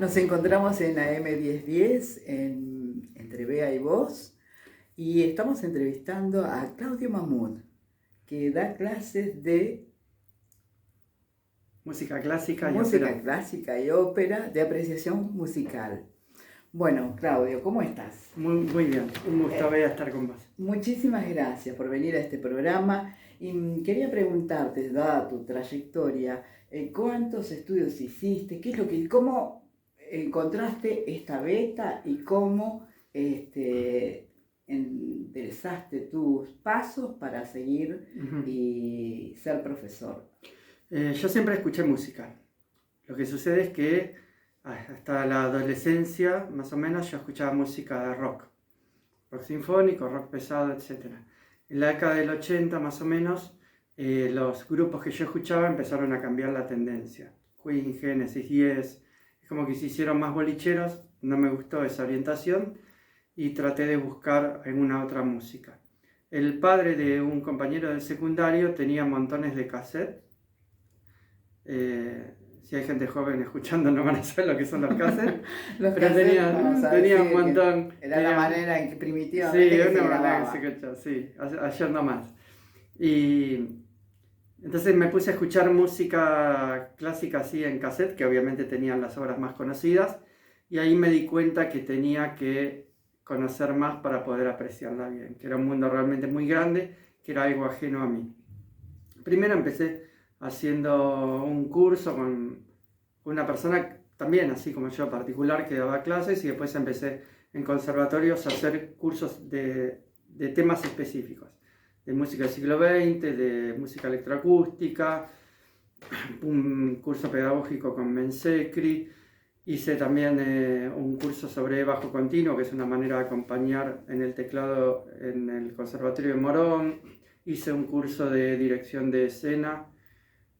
Nos encontramos en AM 1010, entre Bea y Vos, y estamos entrevistando a Claudio Mahmoud, que da clases de Música clásica y música ópera. clásica y ópera de apreciación musical. Bueno, Claudio, ¿cómo estás? Muy bien, un gusto estar con vos. Muchísimas gracias por venir a este programa y quería preguntarte, dada tu trayectoria, ¿cuántos estudios hiciste? ¿Cómo encontraste esta beta y cómo enderezaste tus pasos para seguir y ser profesor? Yo siempre escuché música. Lo que sucede es que hasta la adolescencia, más o menos, yo escuchaba música de rock sinfónico, rock pesado, etc. En la década del 80, más o menos, los grupos que yo escuchaba empezaron a cambiar la tendencia. Queen, Genesis, Yes, es como que se hicieron más bolicheros, no me gustó esa orientación y traté de buscar alguna otra música. El padre de un compañero del secundario tenía montones de cassettes. Si hay gente joven escuchando no van a saber lo que son los cassettes. Los pero cassettes, tenía un montón. Era la manera en que Sí, primitivamente era se una manera grababa. que se escuchaba, sí, ayer no más. Y entonces me puse a escuchar música clásica así en cassette, que obviamente tenían las obras más conocidas, y ahí me di cuenta que tenía que conocer más para poder apreciarla bien, que era un mundo realmente muy grande, que era algo ajeno a mí. Primero empecé haciendo un curso con una persona también, así como yo, particular, que daba clases, y después empecé en conservatorios a hacer cursos de temas específicos, de música del siglo XX, de música electroacústica, un curso pedagógico con Mensecri. Hice también un curso sobre bajo continuo, que es una manera de acompañar en el teclado en el Conservatorio de Morón. Hice un curso de dirección de escena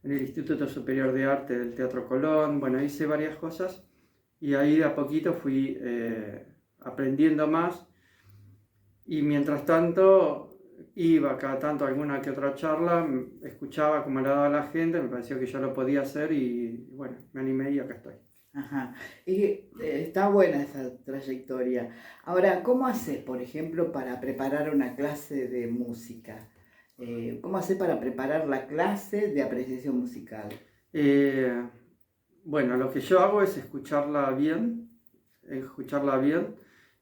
en el Instituto Superior de Arte del Teatro Colón. Bueno, hice varias cosas y ahí de a poquito fui aprendiendo más. Y mientras tanto iba cada tanto a alguna que otra charla, escuchaba cómo le daba a la gente, me pareció que yo lo podía hacer y bueno, me animé y acá estoy. Ajá. Está buena esa trayectoria. Ahora, ¿cómo haces, por ejemplo, para preparar una clase de música? ¿Cómo haces para preparar la clase de apreciación musical? Eh, bueno, lo que yo hago es escucharla bien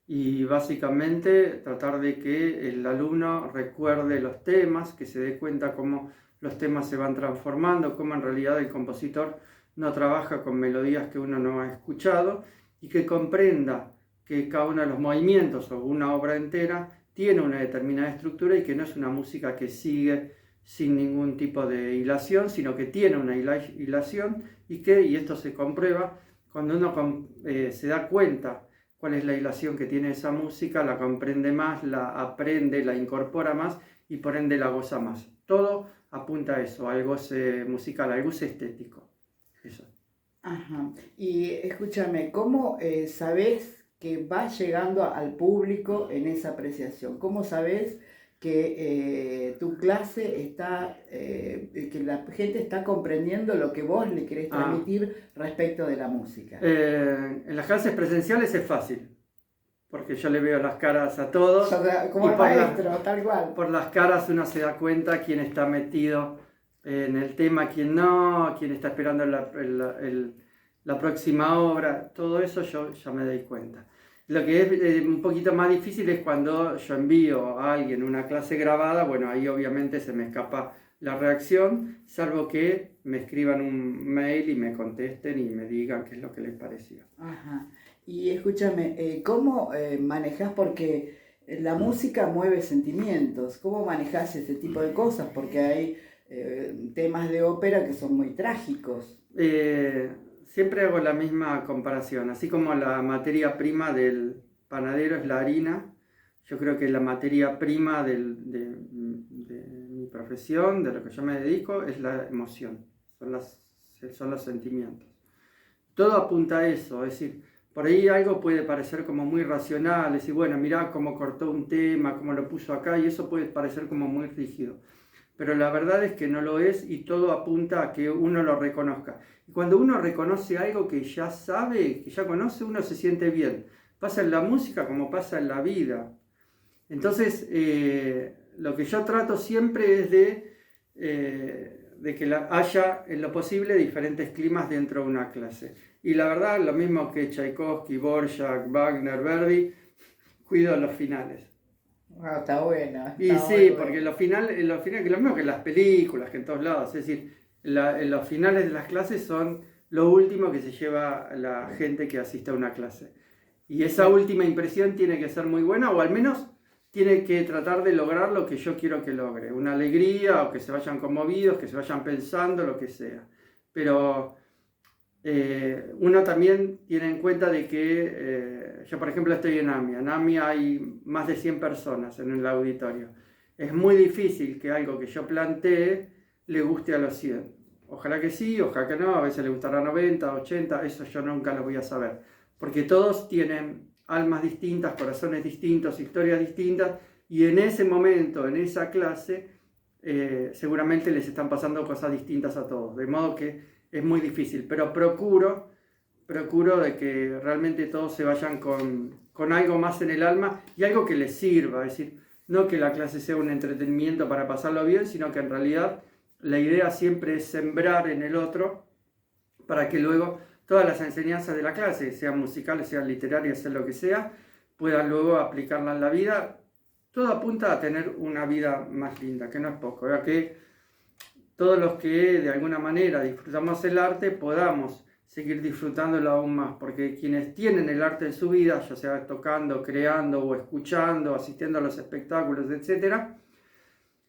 y básicamente tratar de que el alumno recuerde los temas, que se dé cuenta cómo los temas se van transformando, cómo en realidad el compositor no trabaja con melodías que uno no ha escuchado y que comprenda que cada uno de los movimientos o una obra entera tiene una determinada estructura y que no es una música que sigue sin ningún tipo de hilación, sino que tiene una hilación y esto se comprueba cuando uno se da cuenta cuál es la hilación que tiene esa música, la comprende más, la aprende, la incorpora más y por ende la goza más. Todo apunta a eso, al goce musical, al goce estético. Eso. Ajá. Y escúchame, ¿cómo sabes que va llegando al público en esa apreciación? ¿Cómo sabes que tu clase está, que la gente está comprendiendo lo que vos le querés transmitir respecto de la música? En las clases presenciales es fácil, porque yo le veo las caras a todos. Como el maestro, tal cual. Por las caras uno se da cuenta quién está metido en el tema, quién no, quién está esperando la próxima obra. Todo eso yo ya me doy cuenta. Lo que es un poquito más difícil es cuando yo envío a alguien una clase grabada. Bueno, ahí obviamente se me escapa la reacción, salvo que me escriban un mail y me contesten y me digan qué es lo que les pareció. Ajá. Y escúchame, ¿cómo manejas? Porque la música mueve sentimientos. ¿Cómo manejas ese tipo de cosas? Porque hay temas de ópera que son muy trágicos. Siempre hago la misma comparación. Así como la materia prima del panadero es la harina, yo creo que la materia prima de mi profesión, de lo que yo me dedico, es la emoción, son los sentimientos. Todo apunta a eso, es decir, por ahí algo puede parecer como muy racional, es decir, bueno, mirá cómo cortó un tema, cómo lo puso acá, y eso puede parecer como muy rígido. pero la verdad es que no lo es y todo apunta a que uno lo reconozca. Y cuando uno reconoce algo que ya sabe, que ya conoce, uno se siente bien. Pasa en la música como pasa en la vida. Entonces, lo que yo trato siempre es de que haya en lo posible diferentes climas dentro de una clase. Y la verdad, lo mismo que Tchaikovsky, Dvorak, Wagner, Verdi, cuido los finales. Wow, está bueno. Y sí, porque los finales, que lo mismo que en las películas, que en todos lados, es decir, los finales de las clases son lo último que se lleva la gente que asiste a una clase. Y esa última impresión tiene que ser muy buena, o al menos tiene que tratar de lograr lo que yo quiero que logre, una alegría, o que se vayan conmovidos, que se vayan pensando, lo que sea. Pero uno también tiene en cuenta de que yo, por ejemplo, estoy en AMIA. En AMIA hay más de 100 personas en el auditorio. Es muy difícil que algo que yo plantee le guste a los 100. Ojalá que sí, ojalá que no, a veces le gustará 90, 80, eso yo nunca lo voy a saber. Porque todos tienen almas distintas, corazones distintos, historias distintas, y en ese momento, en esa clase, seguramente les están pasando cosas distintas a todos. De modo que es muy difícil, pero procuro de que realmente todos se vayan con algo más en el alma y algo que les sirva. Es decir, no que la clase sea un entretenimiento para pasarlo bien, sino que en realidad la idea siempre es sembrar en el otro para que luego todas las enseñanzas de la clase, sean musicales, sean literarias, sea lo que sea, puedan luego aplicarla en la vida. Todo apunta a tener una vida más linda, que no es poco, ¿verdad? Que todos los que de alguna manera disfrutamos el arte podamos seguir disfrutándolo aún más, porque quienes tienen el arte en su vida, ya sea tocando, creando o escuchando, asistiendo a los espectáculos, etc.,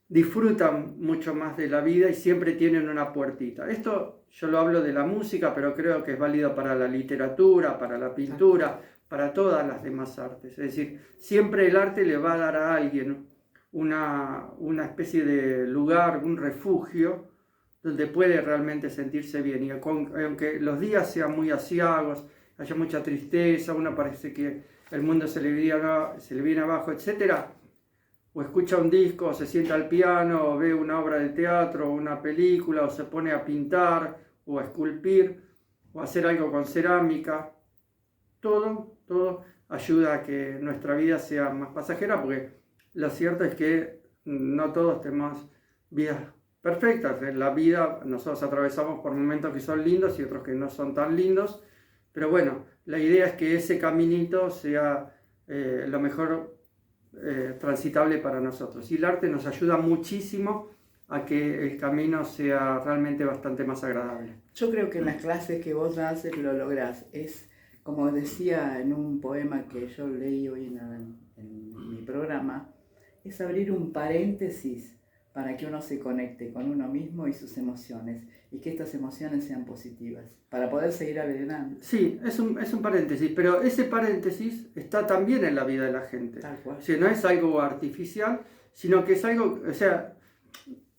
disfrutan mucho más de la vida y siempre tienen una puertita. Esto yo lo hablo de la música, pero creo que es válido para la literatura, para la pintura, para todas las demás artes. Es decir, siempre el arte le va a dar a alguien una especie de lugar, un refugio, donde puede realmente sentirse bien. Y aunque los días sean muy aciagos, haya mucha tristeza, uno parece que el mundo se le viene abajo, etc., o escucha un disco, o se sienta al piano, o ve una obra de teatro, o una película, o se pone a pintar, o a esculpir, o a hacer algo con cerámica, todo ayuda a que nuestra vida sea más pasajera, porque lo cierto es que no todos tenemos vidas perfectas. En la vida nosotros atravesamos por momentos que son lindos y otros que no son tan lindos, pero bueno, la idea es que ese caminito sea lo mejor transitable para nosotros. Y el arte nos ayuda muchísimo a que el camino sea realmente bastante más agradable. Yo creo que en las clases que vos haces lo lográs. Es, como decía en un poema que yo leí hoy en mi programa, es abrir un paréntesis para que uno se conecte con uno mismo y sus emociones, y que estas emociones sean positivas, para poder seguir adelante. Sí, es un paréntesis, pero ese paréntesis está también en la vida de la gente. Tal cual. O sea, no es algo artificial, sino que es algo, o sea,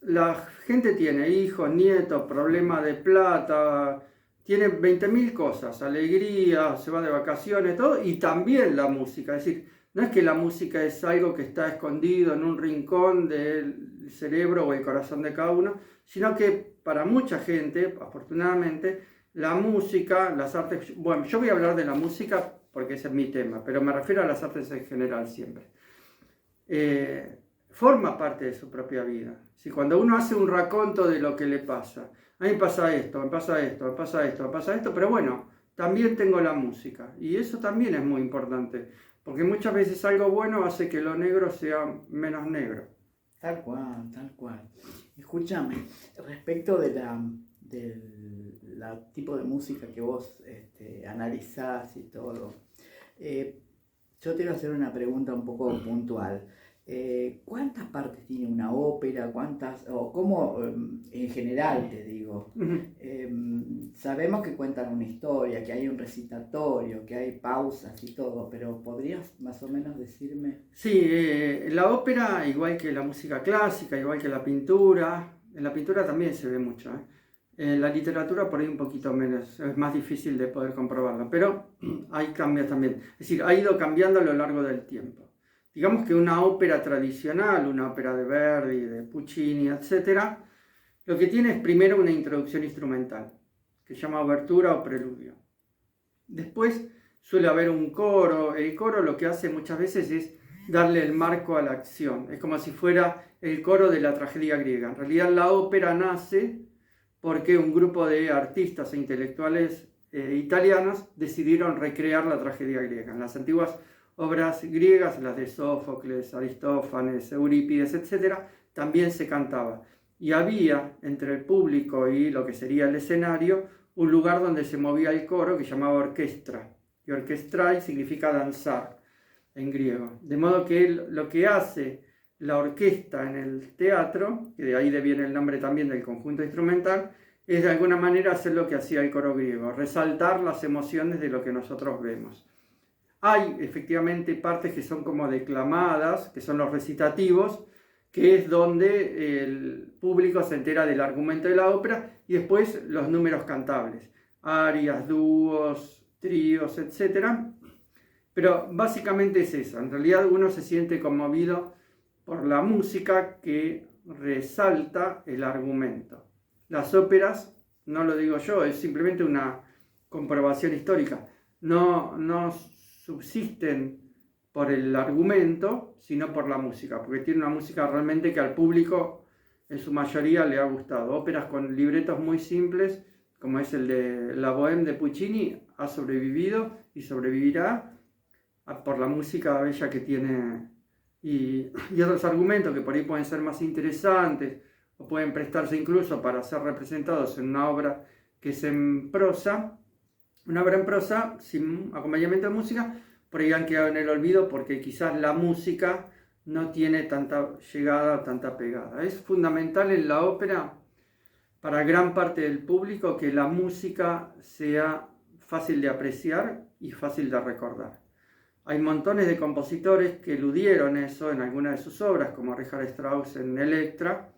la gente tiene hijos, nietos, problemas de plata, tiene 20.000 cosas, alegría, se va de vacaciones, todo, y también la música. Es decir, no es que la música es algo que está escondido en un rincón del cerebro o el corazón de cada uno, sino que para mucha gente, afortunadamente, la música, las artes... Bueno, yo voy a hablar de la música porque ese es mi tema, pero me refiero a las artes en general siempre. Forma parte de su propia vida. Si cuando uno hace un raconto de lo que le pasa, a mí me pasa esto, me pasa esto, me pasa esto, me pasa esto, pero bueno, también tengo la música, y eso también es muy importante, porque muchas veces algo bueno hace que lo negro sea menos negro. Tal cual, tal cual. Escúchame, respecto del tipo de música que vos analizás y todo, yo te iba a hacer una pregunta un poco puntual. ¿Cuántas partes tiene una ópera? ¿Cuántas? O cómo, en general te digo. Sabemos que cuentan una historia, que hay un recitatorio, que hay pausas y todo, pero ¿podrías más o menos decirme? Sí, la ópera, igual que la música clásica, igual que la pintura, en la pintura también se ve mucho, ¿eh? En la literatura por ahí un poquito menos, es más difícil de poder comprobarlo, pero hay cambios también. Es decir, ha ido cambiando a lo largo del tiempo. digamos que una ópera tradicional, una ópera de Verdi, de Puccini, etc., lo que tiene es primero una introducción instrumental, que se llama obertura o preludio. Después suele haber un coro. El coro lo que hace muchas veces es darle el marco a la acción. Es como si fuera el coro de la tragedia griega. En realidad la ópera nace porque un grupo de artistas e intelectuales italianos decidieron recrear la tragedia griega. En las antiguas obras griegas, las de Sófocles, Aristófanes, Eurípides, etc., también se cantaba. Y había entre el público y lo que sería el escenario un lugar donde se movía el coro que llamaba orquestra. Y orquestrai significa danzar en griego. De modo que lo que hace la orquesta en el teatro, que de ahí viene el nombre también del conjunto instrumental, es de alguna manera hacer lo que hacía el coro griego, resaltar las emociones de lo que nosotros vemos. Hay efectivamente partes que son como declamadas, que son los recitativos, que es donde el público se entera del argumento de la ópera, y después los números cantables, arias, dúos, tríos, etc. Pero básicamente es eso. En realidad uno se siente conmovido por la música que resalta el argumento. Las óperas, no lo digo yo, es simplemente una comprobación histórica, no subsisten por el argumento, sino por la música, porque tiene una música realmente que al público en su mayoría le ha gustado. Óperas con libretos muy simples, como es el de La Bohème de Puccini, ha sobrevivido y sobrevivirá por la música bella que tiene, y otros argumentos que por ahí pueden ser más interesantes o pueden prestarse incluso para ser representados en una obra que es en prosa. Una obra en prosa sin acompañamiento de música por ahí han quedado en el olvido porque quizás la música no tiene tanta llegada, tanta pegada. Es fundamental en la ópera para gran parte del público que la música sea fácil de apreciar y fácil de recordar. Hay montones de compositores que eludieron eso en algunas de sus obras, como Richard Strauss en Electra,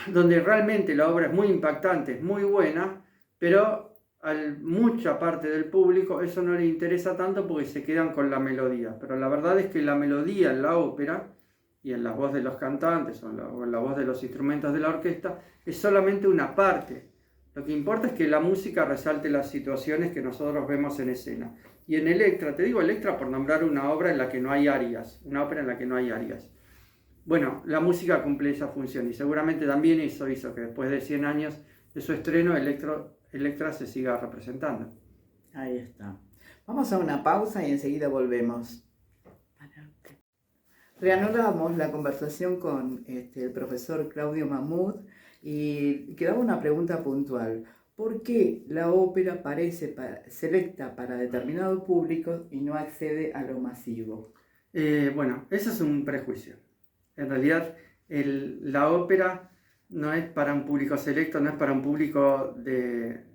donde realmente la obra es muy impactante, es muy buena, pero a mucha parte del público eso no le interesa tanto porque se quedan con la melodía. Pero la verdad es que la melodía en la ópera y en la voz de los cantantes o en la voz de los instrumentos de la orquesta es solamente una parte. Lo que importa es que la música resalte las situaciones que nosotros vemos en escena. Y en Electra, te digo Electra por nombrar una obra en la que no hay arias, una ópera en la que no hay arias. Bueno, la música cumple esa función y seguramente también eso hizo que después de 100 años de su estreno Electra se siga representando. Ahí está. Vamos a una pausa y enseguida volvemos. Reanudamos la conversación con el profesor Claudio Mahmoud y quedaba una pregunta puntual. ¿Por qué la ópera parece selecta para determinado público y no accede a lo masivo? Bueno, eso es un prejuicio. En realidad, la ópera no es para un público selecto, no es para un público de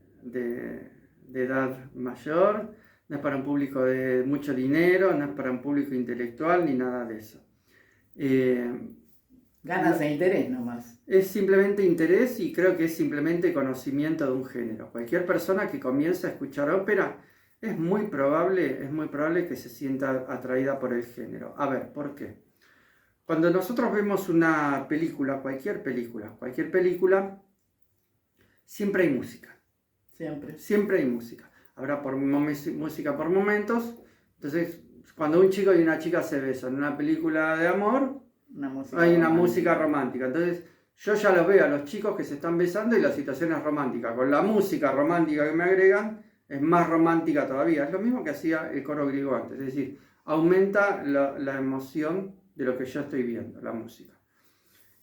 edad mayor, no es para un público de mucho dinero, no es para un público intelectual, ni nada de eso. Ganas de interés nomás. Es simplemente interés y creo que es simplemente conocimiento de un género. Cualquier persona que comience a escuchar ópera es muy probable que se sienta atraída por el género. A ver, ¿por qué? Cuando nosotros vemos una película, cualquier película, siempre hay música. Siempre hay música. Habrá música por momentos. Entonces, cuando un chico y una chica se besan en una película de amor, hay una música romántica. Entonces, yo ya los veo a los chicos que se están besando y la situación es romántica. Con la música romántica que me agregan, es más romántica todavía. Es lo mismo que hacía el coro griego antes. Es decir, aumenta la emoción de lo que yo estoy viendo, la música.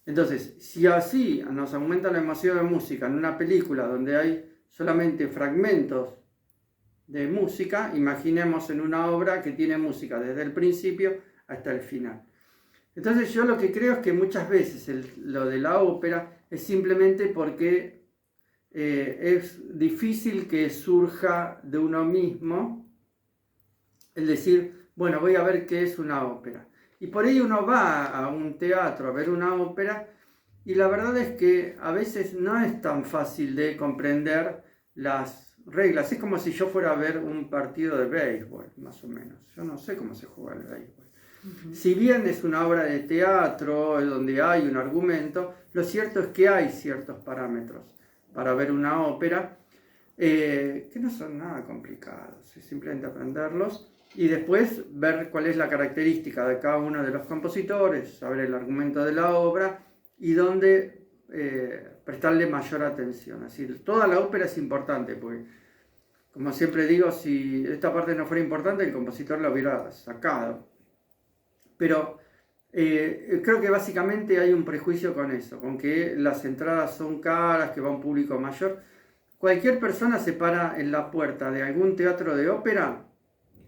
Entonces, si así nos aumenta la emoción de música en una película donde hay solamente fragmentos de música, imaginemos en una obra que tiene música desde el principio hasta el final. Entonces yo lo que creo es que muchas veces lo de la ópera es simplemente porque es difícil que surja de uno mismo el decir, bueno, voy a ver qué es una ópera. Y por ahí uno va a un teatro a ver una ópera y la verdad es que a veces no es tan fácil de comprender las reglas. Es como si yo fuera a ver un partido de béisbol, más o menos. Yo no sé cómo se juega el béisbol. Si bien es una obra de teatro donde hay un argumento, lo cierto es que hay ciertos parámetros para ver una ópera que no son nada complicados, es simplemente aprenderlos y después ver cuál es la característica de cada uno de los compositores, saber el argumento de la obra y dónde prestarle mayor atención. Es decir, toda la ópera es importante, porque, como siempre digo, si esta parte no fuera importante, el compositor la hubiera sacado. Pero creo que básicamente hay un prejuicio con eso, con que las entradas son caras, que va a un público mayor. Cualquier persona se para en la puerta de algún teatro de ópera.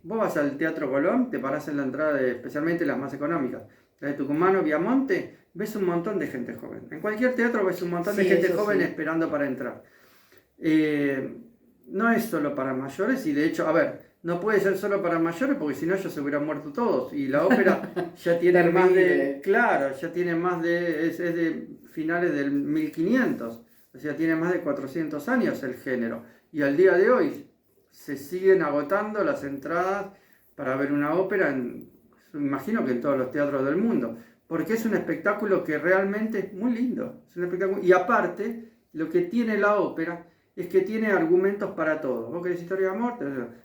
Vos vas al Teatro Colón, te parás en la entrada, especialmente las más económicas, la de Tucumán o Viamonte, ves un montón de gente joven. En cualquier teatro ves un montón de gente joven esperando para entrar. No es solo para mayores y de hecho, a ver, no puede ser solo para mayores porque si no ya se hubieran muerto todos. Y la ópera ya tiene más de, claro, ya tiene más de, es de finales del 1500. O sea, tiene más de 400 años el género. Y al día de hoy se siguen agotando las entradas para ver una ópera, imagino que en todos los teatros del mundo. Porque es un espectáculo que realmente es muy lindo. Es un espectáculo, y aparte, lo que tiene la ópera es que tiene argumentos para todo. ¿Vos querés historia de amor?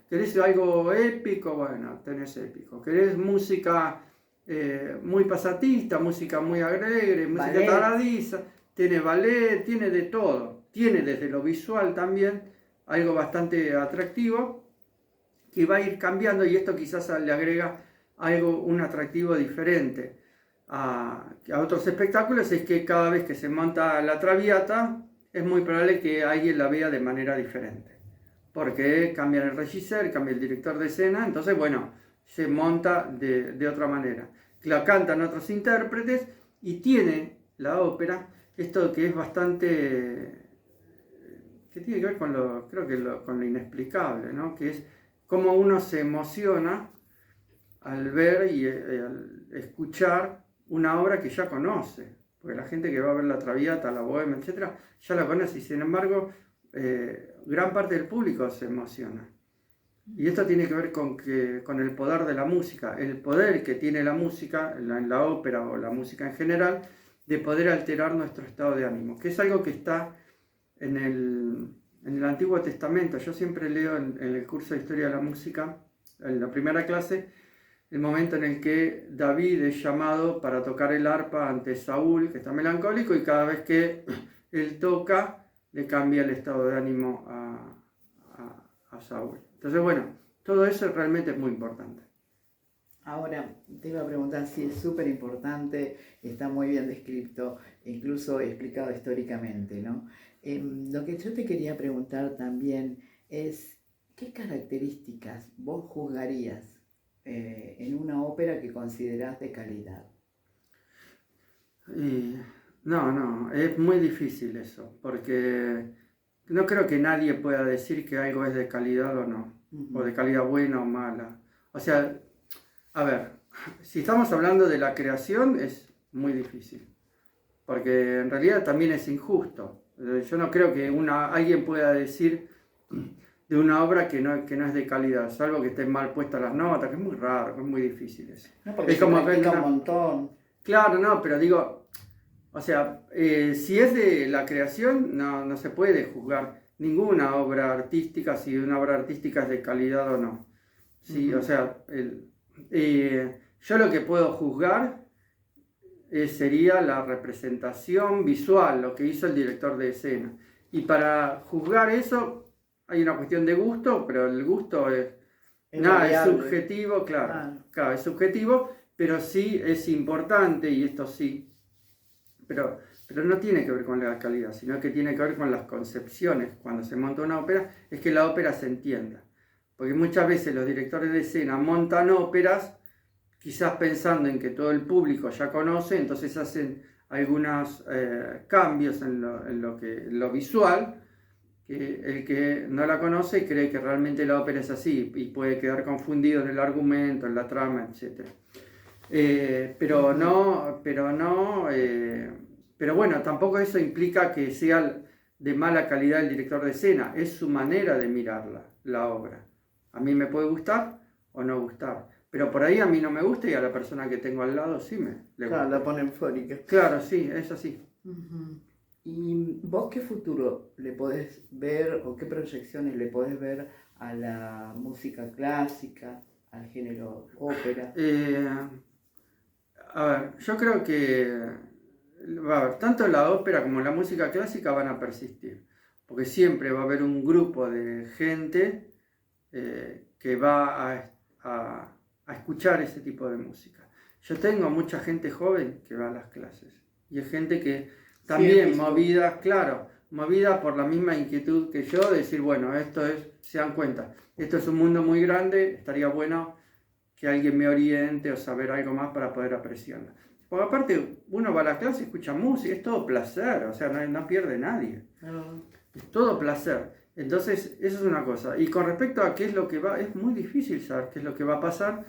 ¿Querés algo épico? Bueno, tenés épico. ¿Querés música muy pasatista, música muy alegre, música taradiza? Tiene ballet, tiene de todo. Tiene desde lo visual también algo bastante atractivo que va a ir cambiando y esto quizás le agrega algo, un atractivo diferente a otros espectáculos, es que cada vez que se monta la Traviata es muy probable que alguien la vea de manera diferente. Porque cambia el regisseur, cambia el director de escena, entonces bueno, se monta de otra manera. La cantan otros intérpretes y tiene la ópera esto que es bastante, que tiene que ver con lo, creo que con lo inexplicable, ¿no? Que es cómo uno se emociona al ver y al escuchar una obra que ya conoce. Porque la gente que va a ver la Traviata, la Bohème, etc., ya la conoce y sin embargo gran parte del público se emociona. Y esto tiene que ver con el poder de la música, el poder que tiene la música, en la ópera o la música en general, de poder alterar nuestro estado de ánimo, que es algo que está en el Antiguo Testamento. Yo siempre leo en el curso de Historia de la Música, en la primera clase, el momento en el que David es llamado para tocar el arpa ante Saúl, que está melancólico, y cada vez que él toca, le cambia el estado de ánimo a Saúl. Entonces, bueno, todo eso realmente es muy importante. Ahora, te iba a preguntar si es súper importante, está muy bien descrito, incluso explicado históricamente, ¿no? Lo que yo te quería preguntar también es, ¿qué características vos juzgarías en una ópera que considerás de calidad? No, es muy difícil eso, porque no creo que nadie pueda decir que algo es de calidad o no, o de calidad buena o mala. O sea, a ver, si estamos hablando de la creación es muy difícil, porque en realidad también es injusto. Yo no creo que alguien pueda decir de una obra que no es de calidad, salvo que estén mal puestas las notas, que es muy raro, que es muy difícil eso. No, porque es como un montón. Claro, no, pero digo, o sea, si es de la creación, no se puede juzgar ninguna obra artística, si una obra artística es de calidad o no. Sí, o sea, yo lo que puedo juzgar sería la representación visual, lo que hizo el director de escena. Y para juzgar eso hay una cuestión de gusto, pero el gusto es subjetivo, claro, es subjetivo, pero sí es importante, y esto sí, pero no tiene que ver con la calidad, sino que tiene que ver con las concepciones. Cuando se monta una ópera, es que la ópera se entienda. Porque muchas veces los directores de escena montan óperas, quizás pensando en que todo el público ya conoce, entonces hacen algunos cambios en lo visual, que el que no la conoce cree que realmente la ópera es así y puede quedar confundido en el argumento, en la trama, etc. Pero bueno, tampoco eso implica que sea de mala calidad el director de escena, es su manera de mirarla, la obra. A mí me puede gustar o no gustar, pero por ahí a mí no me gusta y a la persona que tengo al lado sí le Claro, gusta. la ponen fónica. Claro, sí, es así. Ujú. ¿Y vos qué futuro le podés ver o qué proyecciones le podés ver a la música clásica, al género ópera? A ver, yo creo que va a haber, tanto la ópera como la música clásica van a persistir, porque siempre va a haber un grupo de gente que va a escuchar ese tipo de música. Yo tengo mucha gente joven que va a las clases y es gente que Sí, he también visto. movida, claro, movida por la misma inquietud que yo, de decir, bueno, se dan cuenta, esto es un mundo muy grande, estaría bueno que alguien me oriente o saber algo más para poder apreciarla. Porque aparte, uno va a la clase y escucha música, es todo placer, o sea, no pierde nadie. No. Es todo placer. Entonces, eso es una cosa. Y con respecto a qué es lo que va, es muy difícil saber qué es lo que va a pasar,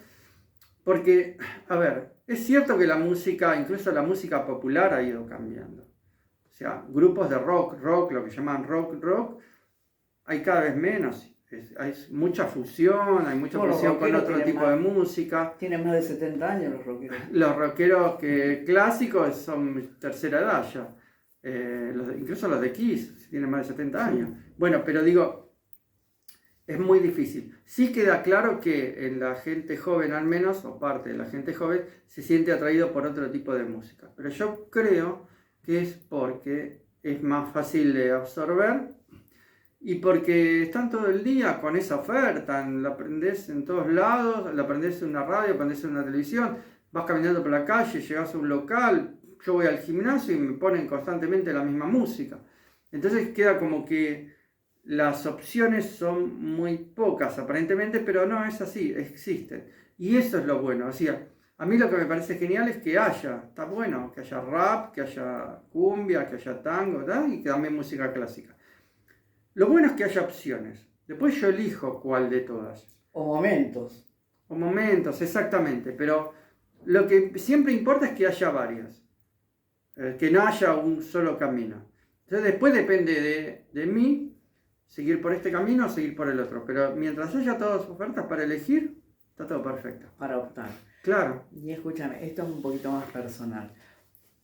porque, a ver, es cierto que la música, incluso la música popular ha ido cambiando. O sea, grupos de rock, lo que llaman rock, hay cada vez menos. Hay mucha fusión, hay mucha Bueno, los fusión con rockeros otro tienen tipo de música. Tienen más de 70 años los rockeros. Los rockeros clásicos son tercera edad ya. Incluso los de Kiss tienen más de 70 años. Bueno, pero digo, es muy difícil. Sí queda claro que en la gente joven al menos, o parte de la gente joven, se siente atraído por otro tipo de música. Pero yo creo que es porque es más fácil de absorber y porque están todo el día con esa oferta, la aprendés en todos lados, la aprendés en una radio, aprendés en una televisión, vas caminando por la calle, llegás a un local, yo voy al gimnasio y me ponen constantemente la misma música. Entonces queda como que las opciones son muy pocas aparentemente, pero no es así, existen. Y eso es lo bueno, o sea, a mí lo que me parece genial es que está bueno, que haya rap, que haya cumbia, que haya tango, ¿tá? Y que también música clásica. Lo bueno es que haya opciones. Después yo elijo cuál de todas. O momentos. O momentos, exactamente. Pero lo que siempre importa es que haya varias. Que no haya un solo camino. Entonces después depende de mí seguir por este camino o seguir por el otro. Pero mientras haya todas ofertas para elegir, está todo perfecto. Para optar. Claro. Y escúchame, esto es un poquito más personal.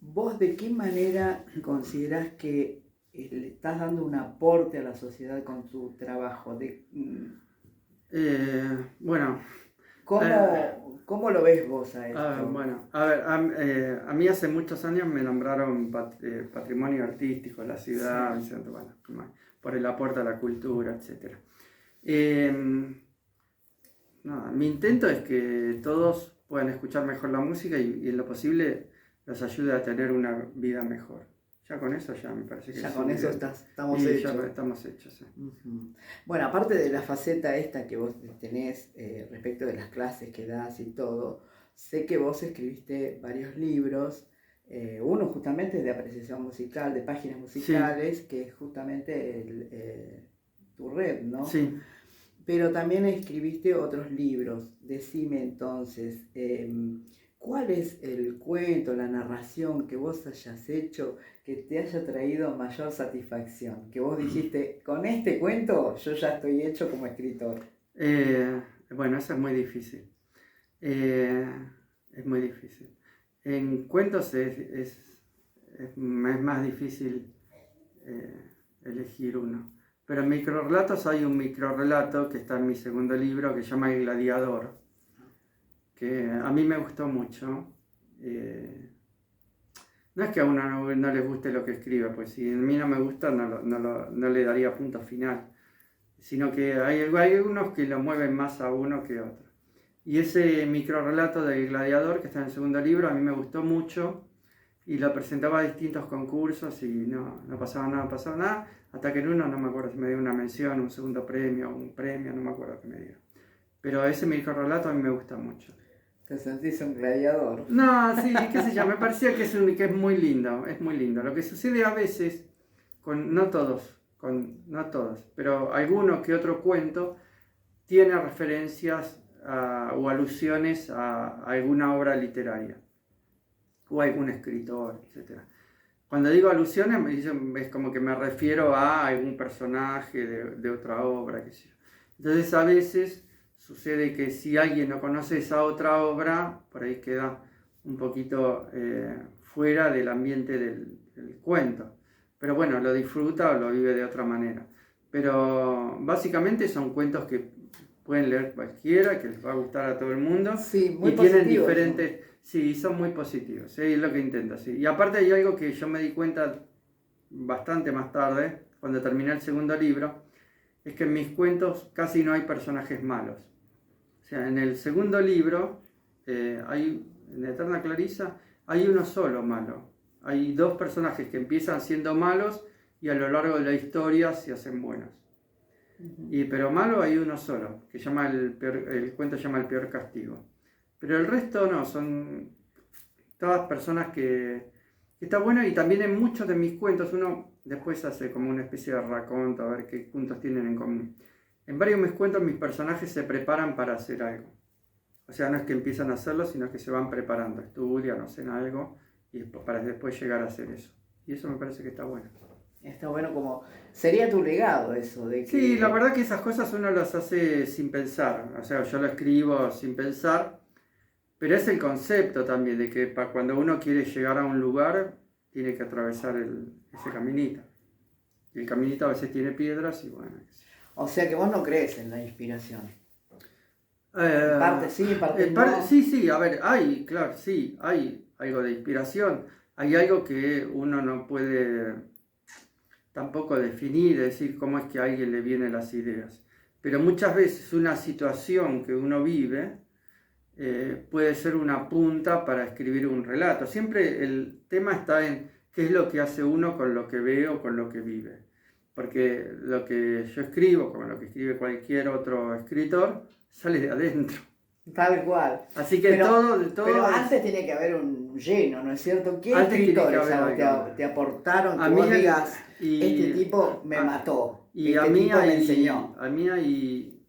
¿Vos de qué manera considerás que le estás dando un aporte a la sociedad con tu trabajo? Bueno. ¿Cómo lo ves vos a esto? Bueno, a ver, a mí hace muchos años me nombraron patrimonio artístico de la ciudad, Sí. bueno, por el aporte a la cultura, etc. Mi intento es que todos puedan escuchar mejor la música y en lo posible los ayude a tener una vida mejor. Ya con eso ya me parece que ya con eso estamos hechos. Ya estamos hechos, sí. Uh-huh. Bueno, aparte de la faceta esta que vos tenés respecto de las clases que das y todo, sé que vos escribiste varios libros, uno justamente de apreciación musical, de páginas musicales, sí, que es justamente tu red, ¿no? Sí. Pero también escribiste otros libros. Decime entonces, ¿cuál es el cuento, la narración que vos hayas hecho que te haya traído mayor satisfacción? Que vos dijiste, con este cuento yo ya estoy hecho como escritor. Bueno, eso es muy difícil. Es muy difícil. En cuentos es más difícil elegir uno. Pero en microrrelatos hay un microrrelato que está en mi segundo libro que se llama El Gladiador, que a mí me gustó mucho. No es que a uno no le guste lo que escribe, pues si a mí no me gusta no le daría punto final, sino que hay algunos que lo mueven más a uno que a otro. Y ese microrrelato del Gladiador que está en el segundo libro a mí me gustó mucho y lo presentaba a distintos concursos y no pasaba nada, hasta que en uno, no me acuerdo si me dio una mención, un segundo premio, un premio, no me acuerdo qué me dio. Pero ese microrrelato a mí me gusta mucho. ¿Te sentís un gladiador? No, sí, qué sé yo, me parecía que es muy lindo, es muy lindo. Lo que sucede a veces, no todos, pero alguno que otro cuento tiene referencias o alusiones a alguna obra literaria o a algún escritor, etc. Cuando digo alusiones, es como que me refiero a algún personaje de otra obra, qué sé yo. Entonces a veces sucede que si alguien no conoce esa otra obra, por ahí queda un poquito fuera del ambiente del cuento. Pero bueno, lo disfruta o lo vive de otra manera. Pero básicamente son cuentos que pueden leer cualquiera, que les va a gustar a todo el mundo. Sí, muy y tienen positivos, diferentes... Sí, son muy positivos, ¿sí? Es lo que intento, sí. Y aparte hay algo que yo me di cuenta bastante más tarde, cuando terminé el segundo libro, es que en mis cuentos casi no hay personajes malos. O sea, en el segundo libro, en Eterna Clarisa, hay uno solo malo. Hay dos personajes que empiezan siendo malos y a lo largo de la historia se hacen buenos. Pero malo hay uno solo, que el cuento se llama El Peor Castigo. Pero el resto no, son todas personas que está bueno, y también en muchos de mis cuentos uno después hace como una especie de raconto a ver qué puntos tienen en común. En varios de mis cuentos mis personajes se preparan para hacer algo. O sea, no es que empiezan a hacerlo, sino que se van preparando, estudian, hacen algo y para después llegar a hacer eso. Y eso me parece que está bueno. Está bueno, como sería tu legado eso de que... Sí, la verdad que esas cosas uno las hace sin pensar. O sea, yo lo escribo sin pensar. Pero es el concepto también de que cuando uno quiere llegar a un lugar, tiene que atravesar ese caminito. Y el caminito a veces tiene piedras y bueno. O sea que vos no crees en la inspiración. En parte sí, en parte no. Sí, a ver, claro, sí, hay algo de inspiración. Hay algo que uno no puede tampoco definir, decir cómo es que a alguien le vienen las ideas. Pero muchas veces una situación que uno vive puede ser una punta para escribir un relato. Siempre el tema está en qué es lo que hace uno con lo que ve o con lo que vive. Porque lo que yo escribo, como lo que escribe cualquier otro escritor, sale de adentro. Tal cual. Así que todo pero antes tiene que haber un lleno, ¿no es cierto? ¿Qué escritores te aportaron que vos digas, este tipo me mató, y este tipo me enseñó? A mí hay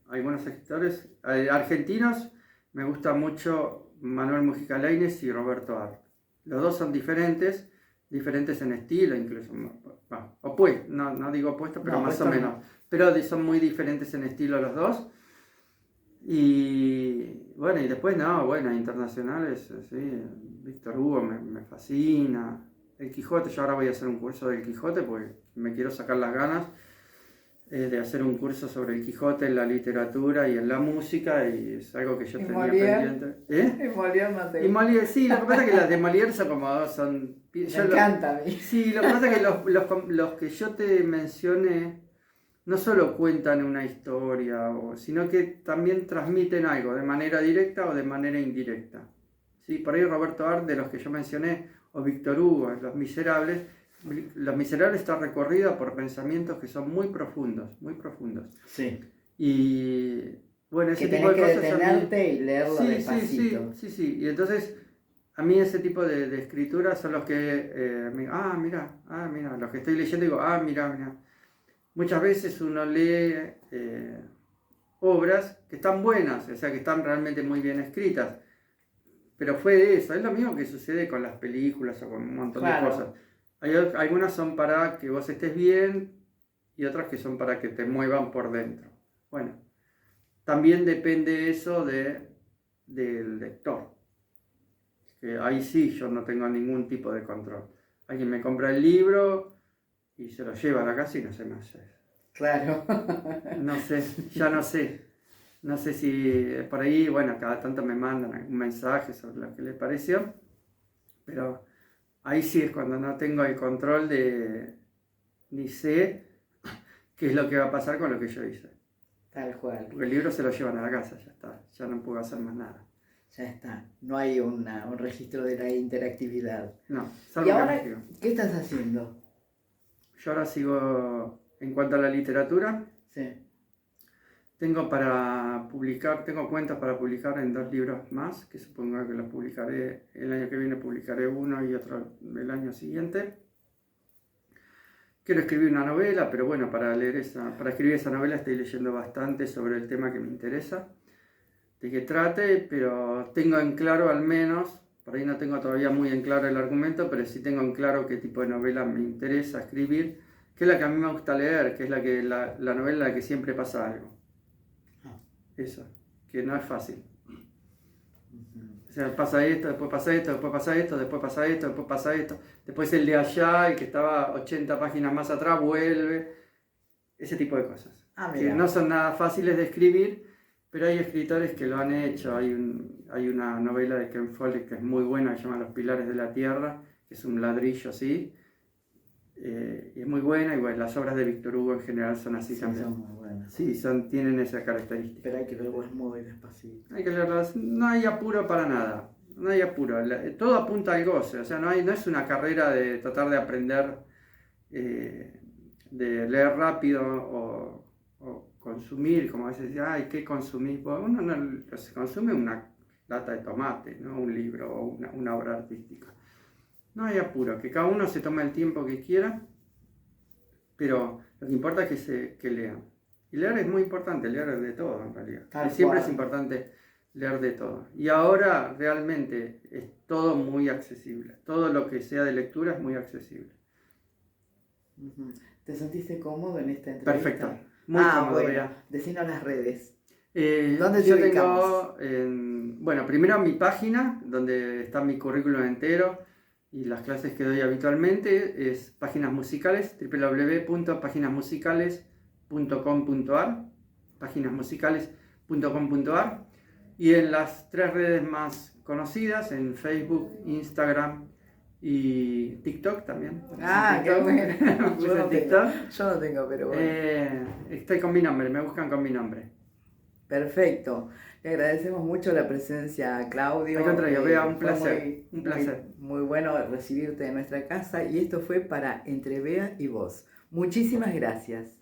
algunos escritores argentinos. Me gusta mucho Manuel Mujica Lainez y Roberto Art. Los dos son diferentes en estilo, incluso. No digo opuestos, pero más o menos. No. Pero son muy diferentes en estilo los dos. Y bueno, y después internacionales, sí, Víctor Hugo me fascina. El Quijote, yo ahora voy a hacer un curso del Quijote porque me quiero sacar las ganas de hacer un curso sobre el Quijote en la literatura y en la música, y es algo que yo tenía pendiente. Y Molière, sí, lo que pasa es que las de Molière son me encanta a mí. Sí, lo que pasa es que los que yo te mencioné no solo cuentan una historia, sino que también transmiten algo de manera directa o de manera indirecta. ¿Sí? Por ahí Roberto Art, de los que yo mencioné, o Víctor Hugo, Los Miserables está recorrida por pensamientos que son muy profundos, muy profundos. Sí. Y bueno, ese que tipo de que cosas detenerte y leerlo despacito. Sí. Y entonces, a mí ese tipo de escrituras son los que mira, los que estoy leyendo digo, mira. Muchas veces uno lee obras que están buenas, o sea, que están realmente muy bien escritas. Pero fue de eso, es lo mismo que sucede con las películas o con un montón de cosas. Algunas son para que vos estés bien y otras que son para que te muevan por dentro. Bueno, también depende eso del lector. Que ahí sí yo no tengo ningún tipo de control. Alguien me compra el libro y se lo lleva a la casa y no sé más. Claro. No sé, ya no sé. No sé si por ahí, cada tanto me mandan algún mensaje sobre lo que les pareció, pero ahí sí es cuando no tengo el control ni sé qué es lo que va a pasar con lo que yo hice. Tal cual. Porque el libro se lo llevan a la casa, ya está, ya no puedo hacer más nada. Ya está, no hay un registro de la interactividad. No, ¿Y ahora qué estás haciendo? Yo ahora sigo, en cuanto a la literatura, sí. Tengo cuentos para publicar en 2 libros más, que supongo que los publicaré el año que viene, publicaré uno y otro el año siguiente. Quiero escribir una novela, pero bueno, para escribir esa novela estoy leyendo bastante sobre el tema que me interesa, de qué trate, pero tengo en claro al menos, por ahí no tengo todavía muy en claro el argumento, pero sí tengo en claro qué tipo de novela me interesa escribir, que es la que a mí me gusta leer, que es la novela en la que siempre pasa algo. eso, que no es fácil. Ujú. O sea, pasa esto, después pasa esto, después pasa esto, después pasa esto, después pasa esto. Después el de allá, el que estaba 80 páginas más atrás, vuelve. Ese tipo de cosas. Ah, Que mira. no son nada fáciles de escribir, pero hay escritores que lo han hecho. Hay una novela de Ken Follett que es muy buena, que se llama Los Pilares de la Tierra, que es un ladrillo así. Y es muy buena, y bueno, las obras de Víctor Hugo en general son así Sí, también. son muy buenas. Sí, tienen esa característica. Pero hay que leerlas muy despacito. Hay que leerlas, no hay apuro para nada, no hay apuro, todo apunta al goce, o sea, no es una carrera de tratar de aprender, de leer rápido o consumir, como a veces dicen, ay, ¿qué consumís? Bueno, uno no se consume una lata de tomate, no un libro o una obra artística. No hay apuro, que cada uno se tome el tiempo que quiera, pero lo que importa es que lean. Y leer es muy importante, leer de todo en realidad. Tal Siempre cual. es importante leer de todo. Y ahora realmente es todo muy accesible. Todo lo que sea de lectura es muy accesible. Ujú. ¿Te sentiste cómodo en esta entrevista? Perfecto. Muy cómodo, bueno, Bea. decinos las redes. ¿Dónde te yo ubicamos? tengo, bueno, primero mi página, donde está mi currículum entero y las clases que doy habitualmente, es Páginas Musicales, www.paginasmusicales.com.ar, paginasmusicales.com.ar, y en las 3 redes más conocidas, en Facebook, Instagram y TikTok también. Ah, qué bueno. Puse Yo no TikTok. tengo, yo no tengo, pero bueno. Estoy con mi nombre, me buscan con mi nombre. Perfecto. Le agradecemos mucho la presencia, Claudio. Al contrario, Bea, un Fue placer. Un placer. muy bueno recibirte en nuestra casa y esto fue para Entre Bea y Vos. Muchísimas gracias.